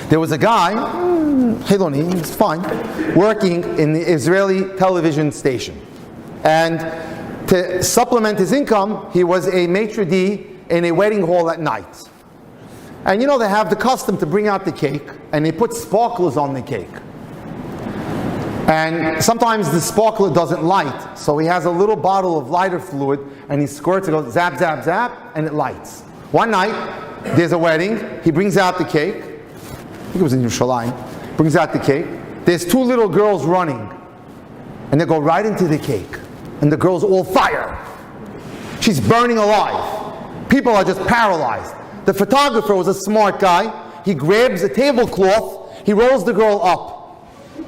There was a guy, Hiloni, he was fine, working in the Israeli television station. And to supplement his income, he was a maitre d' in a wedding hall at night. And you know, they have the custom to bring out the cake, and they put sparklers on the cake. And sometimes the sparkler doesn't light, so he has a little bottle of lighter fluid, and he squirts, it goes zap, zap, zap, and it lights. One night, there's a wedding, he brings out the cake, I think it was in Yerushalayim, brings out the cake, there's two little girls running, and they go right into the cake, and the girl's all fire. She's burning alive. People are just paralyzed. The photographer was a smart guy, he grabs a tablecloth, he rolls the girl up.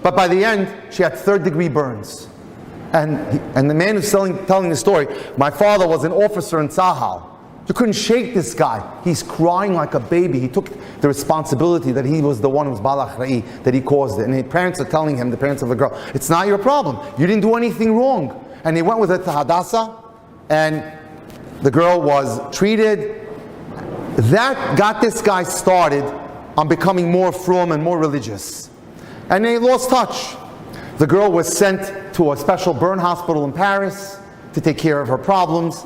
But by the end, she had third-degree burns. And the man who's telling the story, my father was an officer in Tzahal. You couldn't shake this guy. He's crying like a baby. He took the responsibility that he was the one who was Balach Ra'i, that he caused it. And the parents are telling him, the parents of the girl, it's not your problem. You didn't do anything wrong. And they went with her to Hadassah, and the girl was treated. That got this guy started on becoming more frum and more religious. And they lost touch. The girl was sent to a special burn hospital in Paris to take care of her problems.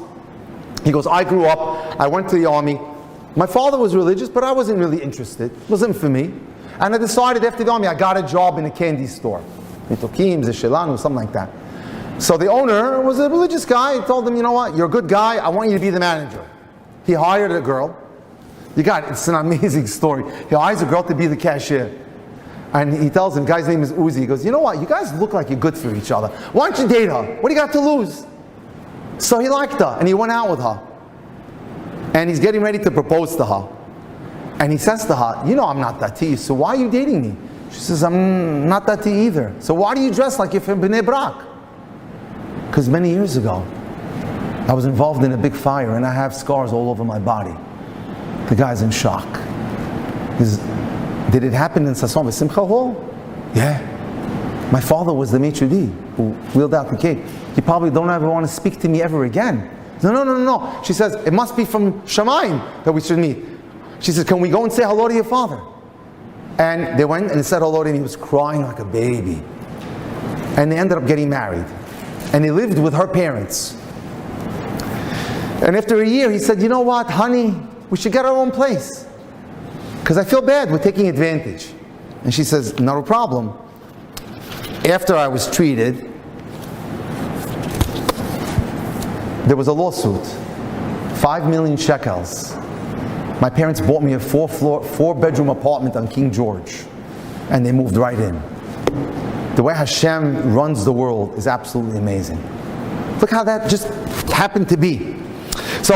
He goes, I grew up, I went to the army. My father was religious, but I wasn't really interested. It wasn't for me. And I decided after the army, I got a job in a candy store. Nitokim, Zeshelanu, something like that. So the owner was a religious guy. He told him, you know what, you're a good guy, I want you to be the manager. He hired a girl. It's an amazing story. He hires a girl to be the cashier. And he tells him, the guy's name is Uzi, he goes, you know what, you guys look like you're good for each other. Why don't you date her? What do you got to lose? So he liked her, and he went out with her. And he's getting ready to propose to her. And he says to her, you know I'm not Dati, so why are you dating me? She says, I'm not Dati either. So why do you dress like you're from Bnei Brak? Because many years ago, I was involved in a big fire, and I have scars all over my body. The guy's in shock. Did it happen in Sasson V'Simcha Hall? Yeah. My father was the maitre d' who wheeled out the cake. You probably don't ever want to speak to me ever again. No. She says, it must be from Shamayim that we should meet. She says, can we go and say hello to your father? And they went and said hello to him. He was crying like a baby. And they ended up getting married. And they lived with her parents. And after a year, he said, you know what, honey, we should get our own place. Because I feel bad, we're taking advantage. And she says, not a problem. After I was treated, there was a lawsuit. 5 million shekels. My parents bought me a 4-bedroom apartment on King George. And they moved right in. The way Hashem runs the world is absolutely amazing. Look how that just happened to be.